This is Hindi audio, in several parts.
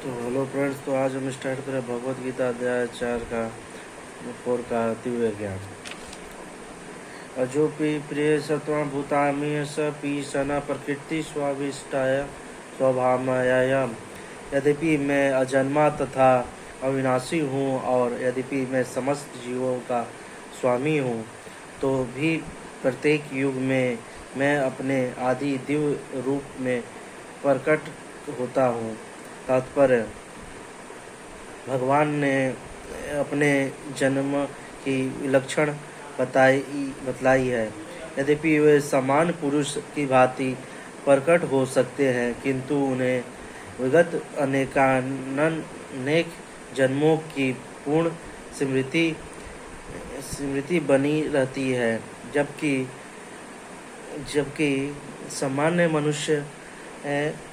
तो हेलो फ्रेंड्स, तो आज हम स्टार्ट करें भगवत गीता अध्याय 4 का 4 का दिव्य ज्ञान। अजोपि प्रिय सत्वा भूतामी सपि सन प्रकृति स्वाभिष्टाय स्वभावमायाम। यद्यपि मैं अजन्मा तथा अविनाशी हूँ और यद्यपि मैं समस्त जीवों का स्वामी हूँ, तो भी प्रत्येक युग में मैं अपने आदि दिव्य रूप में प्रकट होता हूँ। तात्पर्य: भगवान ने अपने जन्म की विलक्षण बतलाई है। यद्यपि वे समान पुरुष की भांति प्रकट हो सकते हैं, किंतु उन्हें विगत अनेक जन्मों की पूर्ण स्मृति बनी रहती है, जबकि सामान्य मनुष्य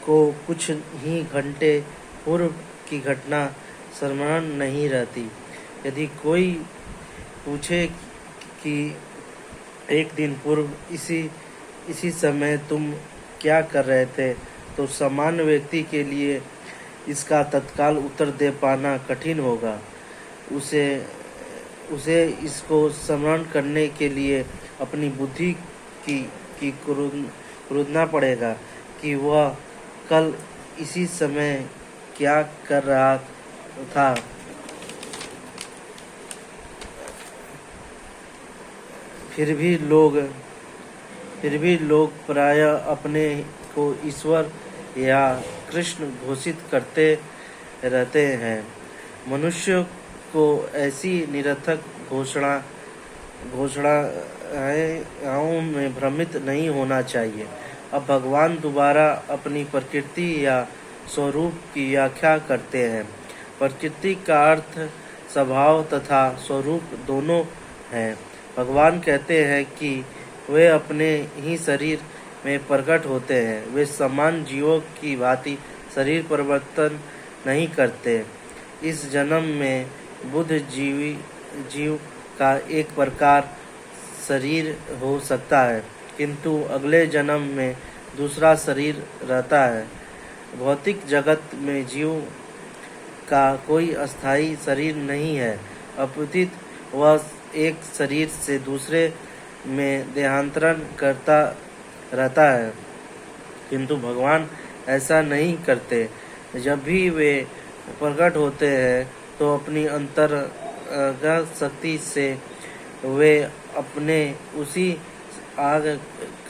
को कुछ ही घंटे पूर्व की घटना स्मरण नहीं रहती। यदि कोई पूछे कि एक दिन पूर्व इसी समय तुम क्या कर रहे थे, तो सामान्य व्यक्ति के लिए इसका तत्काल उत्तर दे पाना कठिन होगा। उसे इसको स्मरण करने के लिए अपनी बुद्धि की कुरुदना पड़ेगा कि वह कल इसी समय क्या कर रहा था। फिर भी लोग प्रायः अपने को ईश्वर या कृष्ण घोषित करते रहते हैं। मनुष्य को ऐसी निरर्थक घोषणाओं में भ्रमित नहीं होना चाहिए। अब भगवान दोबारा अपनी प्रकृति या स्वरूप की व्याख्या करते हैं। प्रकृति का अर्थ स्वभाव तथा स्वरूप दोनों है। भगवान कहते हैं कि वे अपने ही शरीर में प्रकट होते हैं। वे समान जीवों की भांति शरीर परिवर्तन नहीं करते। इस जन्म में बुद्ध जीव का एक प्रकार शरीर हो सकता है, किंतु अगले जन्म में दूसरा शरीर रहता है। भौतिक जगत में जीव का कोई अस्थायी शरीर नहीं है, अपितु वह एक शरीर से दूसरे में देहांतरण करता रहता है। किंतु भगवान ऐसा नहीं करते। जब भी वे प्रकट होते हैं, तो अपनी अंतर्गत शक्ति से वे अपने उसी आग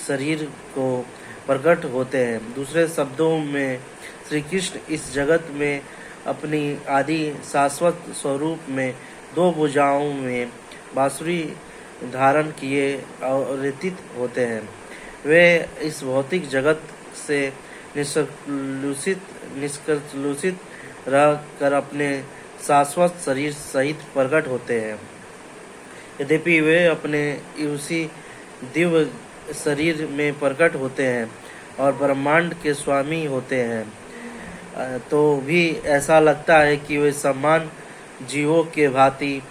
शरीर को प्रकट होते हैं। दूसरे शब्दों में श्री कृष्ण इस जगत में अपनी आदि शाश्वत स्वरूप में दो भुजाओं में बांसुरी धारण किए अवतरित होते हैं। वे इस भौतिक जगत से निष्कलुषित रह कर अपने शाश्वत शरीर सहित प्रकट होते हैं। यद्यपि वे अपने उसी दिव्य शरीर में प्रकट होते हैं और ब्रह्मांड के स्वामी होते हैं, तो भी ऐसा लगता है कि वे समान जीवों के भांति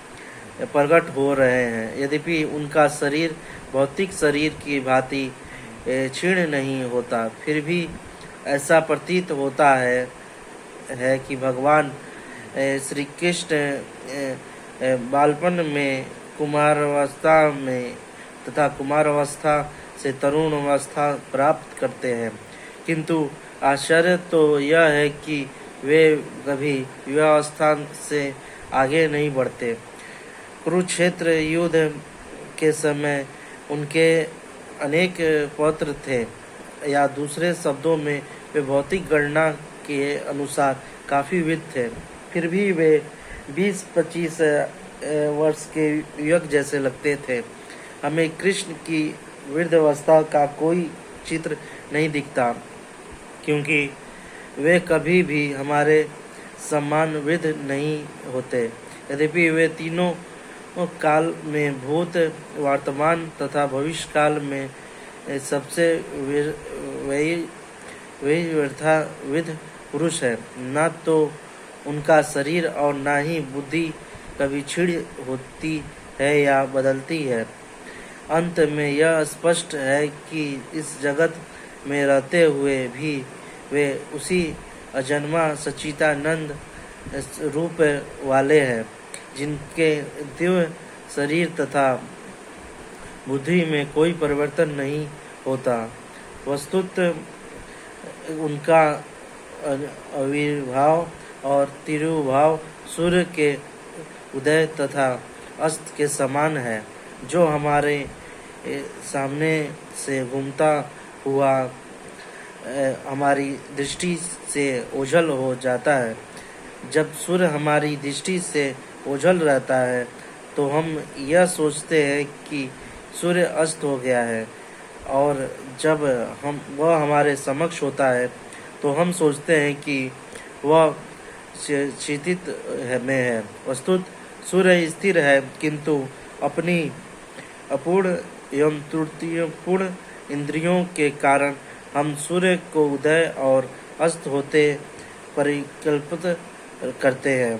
प्रकट हो रहे हैं। यद्यपि उनका शरीर भौतिक शरीर की भांति क्षीण नहीं होता, फिर भी ऐसा प्रतीत होता है कि भगवान श्री कृष्ण बालपन में कुमारावस्था में तथा कुमारावस्था से तरुण अवस्था प्राप्त करते हैं। किंतु आश्चर्य तो यह है कि वे कभी युवावस्था से आगे नहीं बढ़ते। कुरुक्षेत्र युद्ध के समय उनके अनेक पौत्र थे, या दूसरे शब्दों में वे भौतिक गणना के अनुसार काफ़ी वृद्ध थे। फिर भी वे 20-25 वर्ष के युवक जैसे लगते थे। हमें कृष्ण की वृद्धावस्था का कोई चित्र नहीं दिखता, क्योंकि वे कभी भी हमारे समान वृद्ध नहीं होते। यद्यपि वे तीनों काल में भूत, वर्तमान तथा भविष्य काल में सबसे वृद्ध पुरुष है। न तो उनका शरीर और न ही बुद्धि कभी क्षीण होती है या बदलती है। अंत में यह स्पष्ट है कि इस जगत में रहते हुए भी वे उसी अजन्मा सच्चिदानंद रूप वाले हैं, जिनके दिव्य शरीर तथा बुद्धि में कोई परिवर्तन नहीं होता। वस्तुतः उनका आविर्भाव और तिरुभाव सूर्य के उदय तथा अस्त के समान है, जो हमारे सामने से घूमता हुआ हमारी दृष्टि से ओझल हो जाता है। जब सूर्य हमारी दृष्टि से ओझल रहता है तो हम यह सोचते हैं कि सूर्य अस्त हो गया है, और जब वह हमारे समक्ष होता है तो हम सोचते हैं कि वह क्षितिज में है। वस्तुत सूर्य स्थिर है, किंतु अपनी अपूर्ण एवं त्रुटिपूर्ण इंद्रियों के कारण हम सूर्य को उदय और अस्त होते परिकल्पित करते हैं।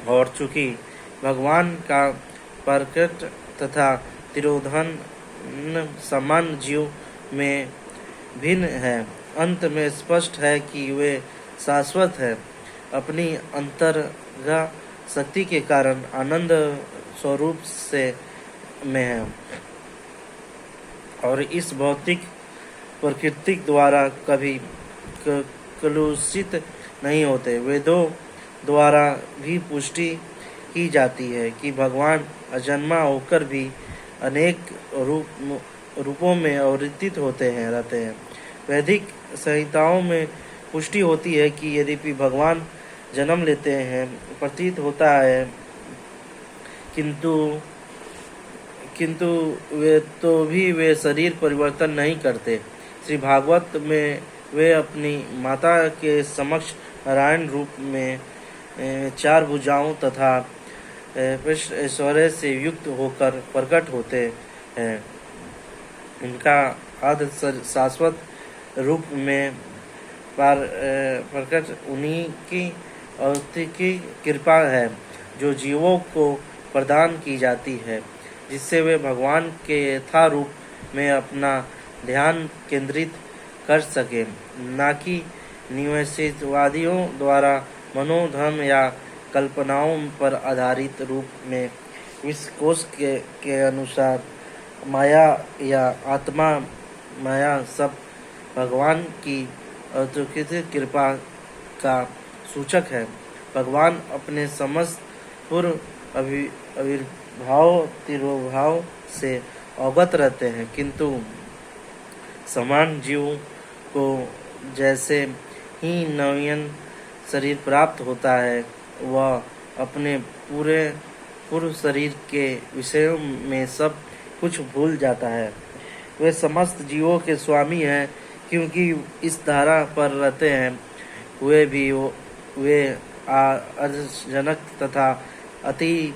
और चूंकि भगवान का प्रकट तथा तिरोधन समान जीव में भिन्न है, अंत में स्पष्ट है कि वे शाश्वत है, अपनी अंतर्गत शक्ति के कारण आनंद स्वरूप से में है, और इस भौतिक प्रकृति द्वारा कभी कलुषित नहीं होते। वेदों द्वारा भी पुष्टि की जाती है कि भगवान अजन्मा होकर भी अनेक रूपों में अवतरित रहते हैं। वैदिक संहिताओं में पुष्टि होती है कि यद्यपि भगवान जन्म लेते हैं, प्रतीत होता है, किंतु वे शरीर परिवर्तन नहीं करते। श्री भागवत में वे अपनी माता के समक्ष नारायण रूप में 4 भुजाओं तथा कृष्ण ऐश्वर्य से युक्त होकर प्रकट होते हैं। उनका आदि शाश्वत रूप में प्रकट उन्हीं की अलौकिक कृपा है, जो जीवों को प्रदान की जाती है, जिससे वे भगवान के यथा रूप में अपना ध्यान केंद्रित कर सके, न कि निवेशितवादियों द्वारा मनोधर्म या कल्पनाओं पर आधारित रूप में विश्वकोश के अनुसार माया या आत्मा माया सब भगवान की अलौकिक कृपा का सूचक है। भगवान अपने समस्त पूर्व आविर्भाव तिरोभाव से अवगत रहते हैं, किंतु समान जीव को जैसे ही नवीन शरीर प्राप्त होता है, वह अपने पूर्व शरीर के विषयों में सब कुछ भूल जाता है। वे समस्त जीवों के स्वामी हैं, क्योंकि इस धारा पर रहते हैं। वे अर्धजनक तथा अति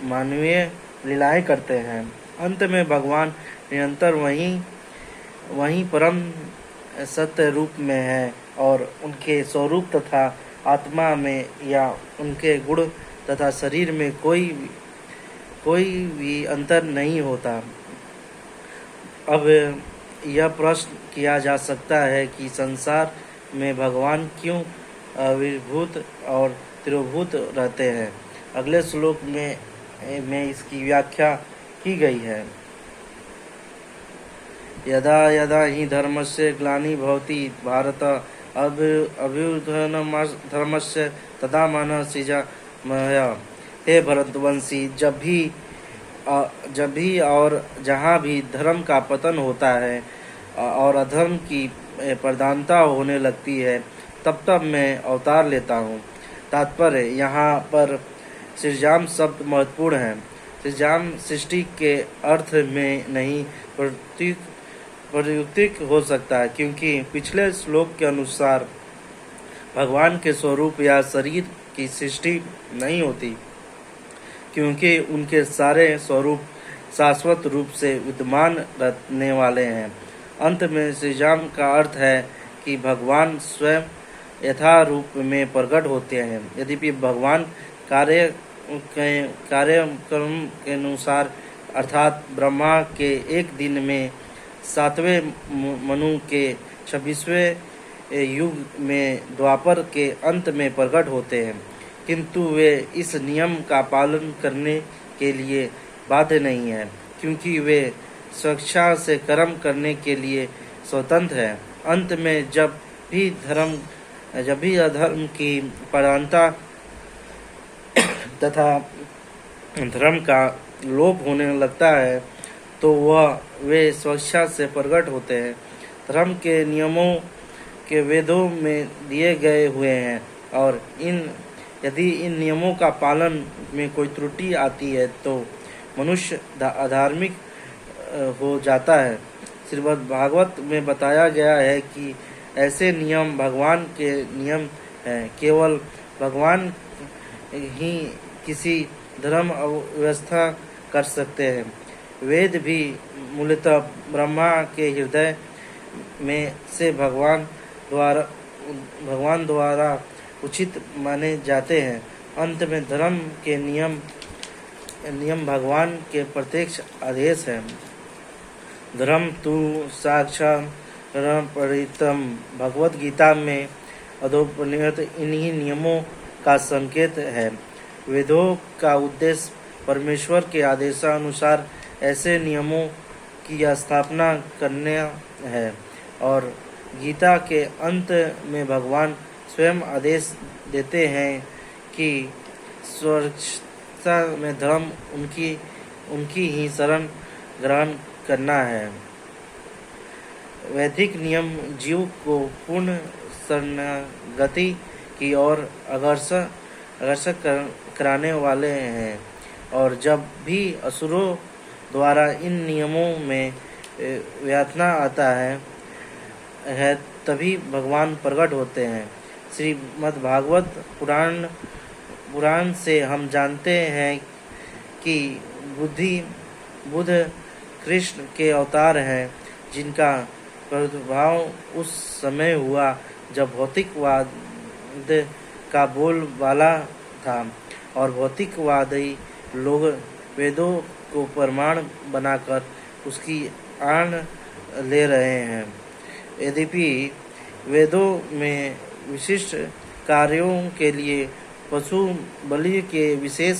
मानवीय लीलाएं करते हैं। अंत में भगवान निरंतर वहीं परम सत्य रूप में है, और उनके स्वरूप तथा आत्मा में या उनके गुण तथा शरीर में कोई भी अंतर नहीं होता। अब यह प्रश्न किया जा सकता है कि संसार में भगवान क्यों आविर्भूत और तिरोभूत रहते हैं। अगले श्लोक में इसकी व्याख्या की गई है। यदा यदा हि धर्मस्य ग्लानि भवति भारत अभ्युत्थानधर्मस्य तदा मनः सृजाम्यहः। हे भरतवंशी, जब भी और जहाँ भी धर्म का पतन होता है और अधर्म की प्रधानता होने लगती है, तब मैं अवतार लेता हूँ। तात्पर्य यहाँ पर सृजाम शब्द महत्वपूर्ण है। सृजाम सृष्टि के अर्थ में नहीं प्रयुक्त हो सकता है, क्योंकि पिछले श्लोक के अनुसार भगवान के स्वरूप या शरीर की सृष्टि नहीं होती, क्योंकि उनके सारे स्वरूप शाश्वत रूप से विद्यमान रहने वाले हैं। अंत में सृजाम का अर्थ है कि भगवान स्वयं यथा रूप में प्रकट होते हैं। यद्यपि भगवान कार्यक्रम के अनुसार अर्थात ब्रह्मा के एक दिन में 7वें मनु के 26वें युग में द्वापर के अंत में प्रकट होते हैं, किंतु वे इस नियम का पालन करने के लिए बाध्य नहीं है, क्योंकि वे स्वेच्छा से कर्म करने के लिए स्वतंत्र है। अंत में जब भी अधर्म की प्रधानता तथा धर्म का लोप होने लगता है, तो वे स्वेच्छा से प्रकट होते हैं। धर्म के नियमों के वेदों में दिए गए हुए हैं, और यदि इन नियमों का पालन में कोई त्रुटि आती है तो मनुष्य अधार्मिक हो जाता है। श्रीमद् भागवत में बताया गया है कि ऐसे नियम भगवान के नियम हैं। केवल भगवान ही किसी धर्म व्यवस्था कर सकते हैं। वेद भी मूलतः ब्रह्मा के हृदय में से भगवान द्वारा उचित माने जाते हैं। अंत में धर्म के नियम भगवान के प्रत्यक्ष आदेश हैं। धर्म तु साक्षात् परितम भगवत गीता में अधोपनिषद इन्हीं नियमों का संकेत है। वेदों का उद्देश्य परमेश्वर के आदेशानुसार ऐसे नियमों की स्थापना करना है, और गीता के अंत में भगवान स्वयं आदेश देते हैं कि स्वेच्छा में धर्म उनकी ही शरण ग्रहण करना है। वैदिक नियम जीव को पूर्ण शरणागति की ओर अग्रसर कराने वाले हैं, और जब भी असुरों द्वारा इन नियमों में व्यातना आता है तभी भगवान प्रकट होते हैं। श्रीमद् भागवत पुराण से हम जानते हैं कि बुद्ध कृष्ण के अवतार हैं, जिनका प्रादुर्भाव उस समय हुआ जब भौतिकवाद का बोलबाला था, और भौतिकवादी लोग वेदों को प्रमाण बनाकर उसकी आड़ ले रहे हैं। यद्यपि वेदों में विशिष्ट कार्यों के लिए पशु बलि के विशेष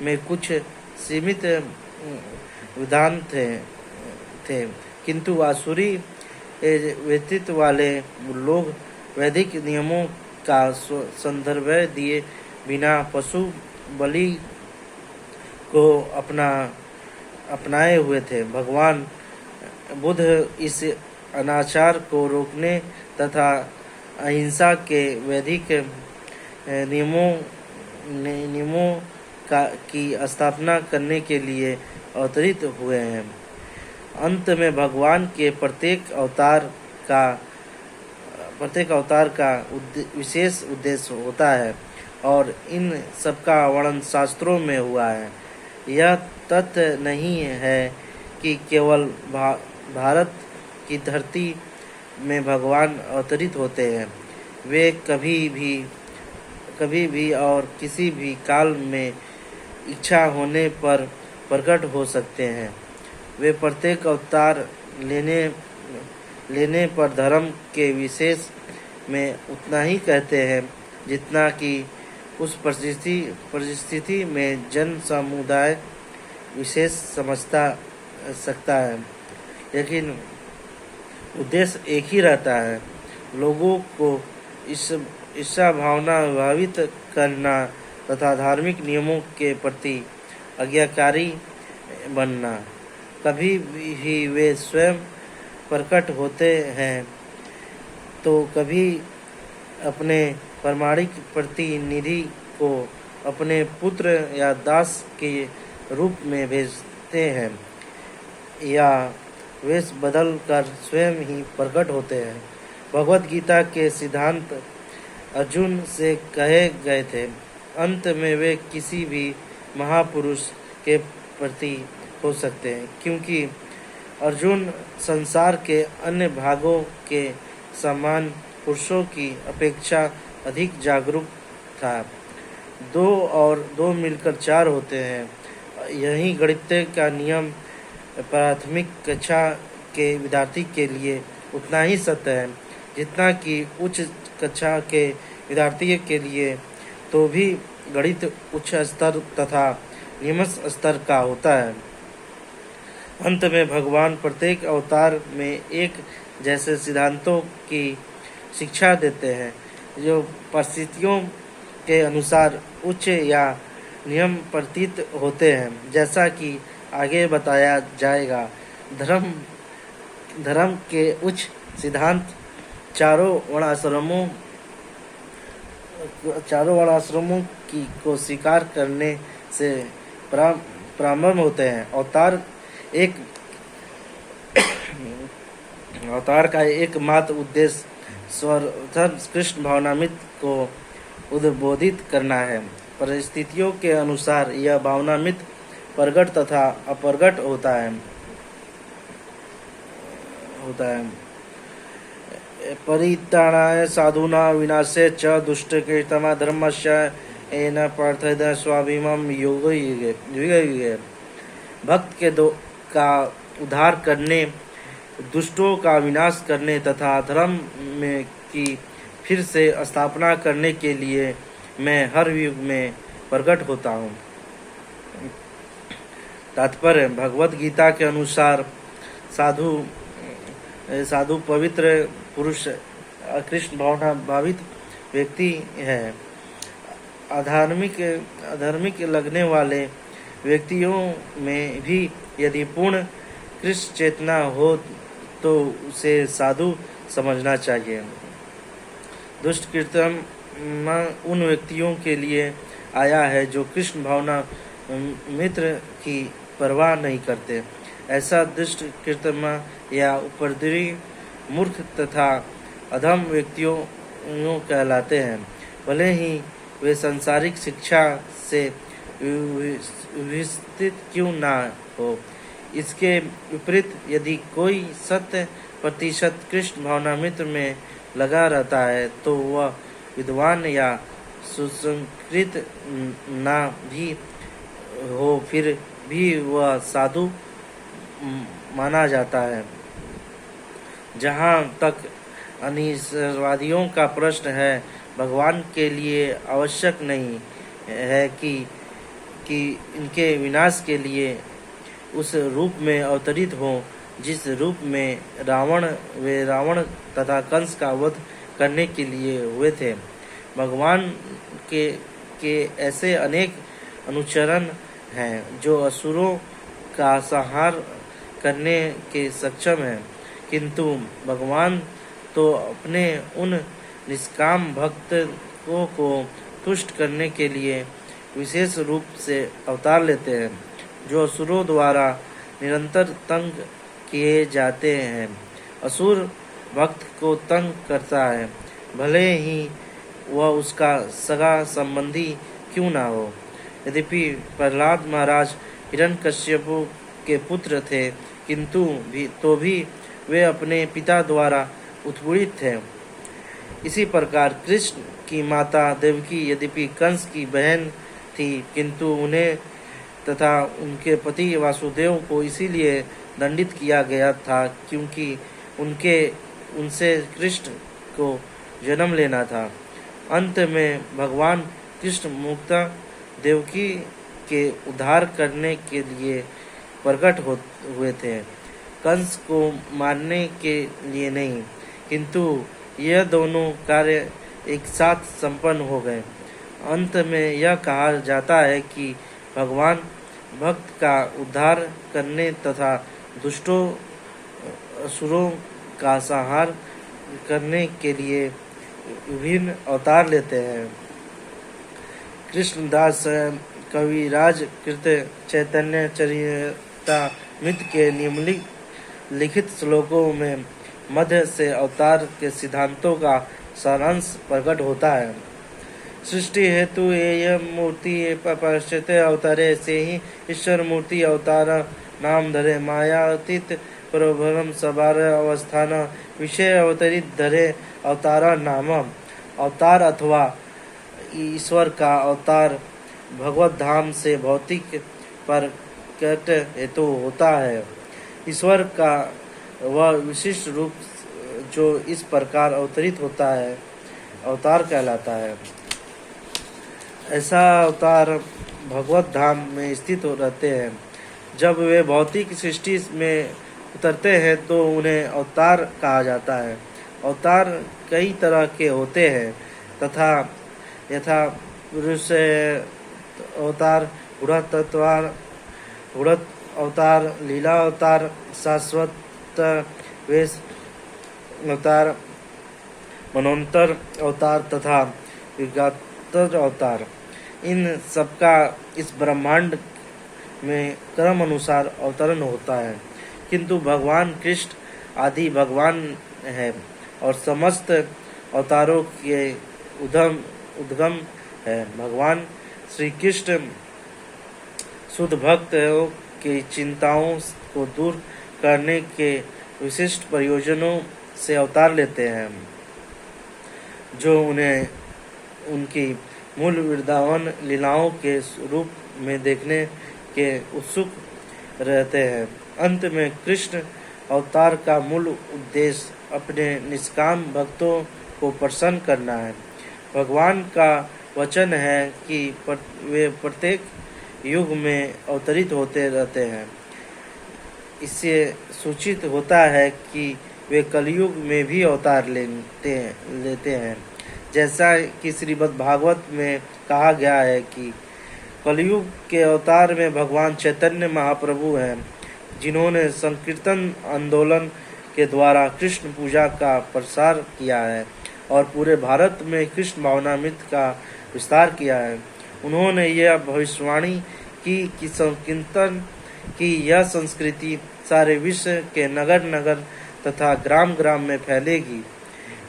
में कुछ सीमित विधान थे, किंतु आसुरी व्यक्तित्व वाले लोग वैदिक नियमों का संदर्भ दिए बिना पशु बलि को अपनाए हुए थे। भगवान बुद्ध इस अनाचार को रोकने तथा अहिंसा के वैदिक नियमों की स्थापना करने के लिए अवतरित हुए हैं। अंत में भगवान के प्रत्येक अवतार का विशेष उद्देश्य होता है, और इन सबका वर्णन शास्त्रों में हुआ है। यह तथ्य नहीं है कि केवल भारत की धरती में भगवान अवतरित होते हैं। वे कभी भी और किसी भी काल में इच्छा होने पर प्रकट हो सकते हैं। वे प्रत्येक अवतार लेने पर धर्म के विशेष में उतना ही कहते हैं जितना कि उस परिस्थिति में जन समुदाय विशेष समझता सकता है, लेकिन उद्देश्य एक ही रहता है, लोगों को ईर्ष्या भावना प्रभावित करना तथा धार्मिक नियमों के प्रति आज्ञाकारी बनना। कभी भी वे स्वयं प्रकट होते हैं तो कभी अपने प्रामाणिक प्रतिनिधि को अपने पुत्र या दास के रूप में भेजते हैं, या वेश बदल कर स्वयं ही प्रकट होते हैं। भगवत गीता के सिद्धांत अर्जुन से कहे गए थे। अंत में वे किसी भी महापुरुष के प्रति हो सकते हैं, क्योंकि अर्जुन संसार के अन्य भागों के समान पुरुषों की अपेक्षा अधिक जागरूक था। 2 और 2 मिलकर 4 होते हैं। यही गणित का नियम प्राथमिक कक्षा के विद्यार्थी के लिए उतना ही सत्य है जितना कि उच्च कक्षा के विद्यार्थी के लिए तो भी गणित उच्च स्तर तथा नियमित स्तर का होता है। अंत में भगवान प्रत्येक अवतार में एक जैसे सिद्धांतों की शिक्षा देते हैं जो परिस्थितियों के अनुसार उच्च या नियम प्रतीत होते हैं। जैसा कि आगे बताया जाएगा, धर्म के उच्च सिद्धांत चारों वर्णाश्रमों की को स्वीकार करने से प्रारंभ होते हैं। अवतार का एकमात्र उद्देश्य सर्वप्रथम कृष्ण भावनामृत को उद्बोधित करना है। परिस्थितियों के अनुसार यह भावनामृत प्रकट तथा अप्रकट होता है। परित्राणाय साधूनां विनाशाय च दुष्टकृतमा धर्मस्य येन पार्थेत स्वाभिमानं युगे युगे। भक्त के का उद्धार करने, दुष्टों का विनाश करने तथा धर्म में की फिर से स्थापना करने के लिए मैं हर युग में प्रकट होता हूँ। तात्पर्य: भगवत गीता के अनुसार साधु पवित्र पुरुष कृष्ण भावना भावित व्यक्ति है। अधार्मिक लगने वाले व्यक्तियों में भी यदि पूर्ण कृष्ण चेतना हो तो उसे साधु समझना चाहिए। दुष्ट कृत्य उन व्यक्तियों के लिए आया है जो कृष्ण भावना मित्र की परवाह नहीं करते। ऐसा दुष्ट कृत्य या उपद्रवी मूर्ख तथा अधम व्यक्तियों कहलाते हैं, भले ही वे सांसारिक शिक्षा से विस्तृत क्यों ना हो। इसके विपरीत यदि कोई 100% कृष्ण भावनामृत में लगा रहता है तो वह विद्वान या सुसंस्कृत ना भी हो फिर भी वह साधु माना जाता है। जहाँ तक अनिश्वरवादियों का प्रश्न है, भगवान के लिए आवश्यक नहीं है कि इनके विनाश के लिए उस रूप में अवतरित हो जिस रूप में रावण तथा कंस का वध करने के लिए हुए थे। भगवान के ऐसे अनेक अनुचरण हैं जो असुरों का संहार करने के सक्षम हैं, किंतु भगवान तो अपने उन निष्काम भक्तों को तुष्ट करने के लिए विशेष रूप से अवतार लेते हैं जो असुरों द्वारा निरंतर तंग किए जाते हैं। असुर भक्त को तंग करता है, भले ही वह उसका सगा संबंधी क्यों ना हो। यद्यपि प्रहलाद महाराज हिरण्यकश्यप के पुत्र थे, किंतु भी वे अपने पिता द्वारा उत्पीड़ित थे। इसी प्रकार कृष्ण की माता देवकी यद्यपि कंस की बहन थी, किंतु उन्हें तथा उनके पति वासुदेव को इसीलिए दंडित किया गया था क्योंकि उनसे कृष्ण को जन्म लेना था। अंत में भगवान कृष्ण मुक्ता देवकी के उद्धार करने के लिए प्रकट हुए थे, कंस को मारने के लिए नहीं, किंतु यह दोनों कार्य एक साथ संपन्न हो गए। अंत में यह कहा जाता है कि भगवान भक्त का उद्धार करने तथा दुष्टों असुरों का संहार करने के लिए विभिन्न अवतार लेते हैं। कृष्णदास कविराज कृत चैतन्य चरितामृत के निम्नलिखित श्लोकों में मध्य से अवतार के सिद्धांतों का सारांश प्रकट होता है। सृष्टि हेतु ये मूर्ति पश्चाते अवतारे से ही ईश्वर मूर्ति अवतार नाम धरे। मायातीत प्रभरम सबार अवस्थान विषय अवतरित धरे अवतारा नाम। अवतार अथवा ईश्वर का अवतार भगवत धाम से भौतिक प्रकट हेतु होता है। ईश्वर का वह विशिष्ट रूप जो इस प्रकार अवतरित होता है अवतार कहलाता है। ऐसा अवतार भगवत धाम में स्थित रहते हैं। जब वे भौतिक सृष्टि में उतरते हैं तो उन्हें अवतार कहा जाता है। अवतार कई तरह के होते हैं तथा यथा पुरुष अवतार, उड़त अवतार, लीला अवतार, शाश्वत वेश अवतार, मनोन्तर अवतार तथा विज्ञातर अवतार। इन सबका इस ब्रह्मांड में क्रम अनुसार अवतरण होता है, किंतु भगवान कृष्ण आदि भगवान है और समस्त अवतारों के उद्गम है। भगवान श्री कृष्ण शुद्ध भक्तों की चिंताओं को दूर करने के विशिष्ट प्रयोजनों से अवतार लेते हैं, जो उन्हें उनकी मूल वृंदावन लीलाओं के रूप में देखने के उत्सुक रहते हैं। अंत में कृष्ण अवतार का मूल उद्देश्य अपने निष्काम भक्तों को प्रसन्न करना है। भगवान का वचन है कि वे प्रत्येक युग में अवतरित होते रहते हैं। इससे सूचित होता है कि वे कलयुग में भी अवतार लेते हैं। जैसा कि श्रीमद् भागवत में कहा गया है कि कलयुग के अवतार में भगवान चैतन्य महाप्रभु हैं, जिन्होंने संकीर्तन आंदोलन के द्वारा कृष्ण पूजा का प्रसार किया है और पूरे भारत में कृष्ण भावनामृत का विस्तार किया है। उन्होंने यह भविष्यवाणी की कि संकीर्तन की यह संस्कृति सारे विश्व के नगर नगर तथा ग्राम ग्राम में फैलेगी।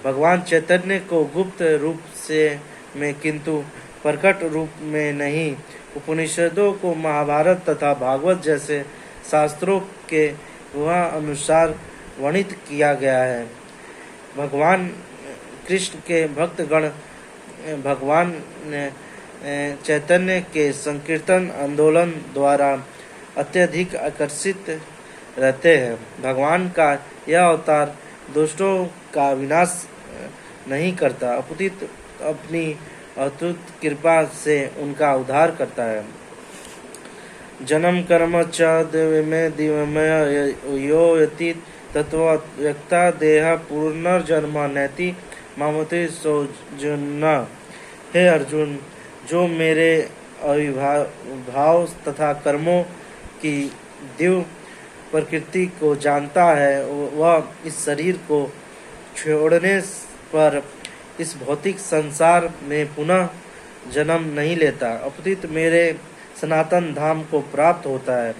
भगवान चैतन्य को गुप्त रूप से में किंतु प्रकट रूप में नहीं, उपनिषदों को महाभारत तथा भागवत जैसे शास्त्रों के वह अनुसार वर्णित किया गया है। भगवान कृष्ण के भक्तगण भगवान चैतन्य के संकीर्तन आंदोलन द्वारा अत्यधिक आकर्षित रहते हैं। भगवान का यह अवतार दुष्टों का विनाश नहीं करता, अपितु अपनी अतुट कृपा से उनका उद्धार करता है। जन्म कर्म च दिव्यमय यो यति तत्व व्यक्ता देह पुनर्जन्म नैति मामते सौजन्य। हे अर्जुन, जो मेरे अविभाव तथा कर्मों की दिव्य प्रकृति को जानता है, वह इस शरीर को छोड़ने पर इस भौतिक संसार में पुनः जन्म नहीं लेता, अपितु मेरे सनातन धाम को प्राप्त होता है।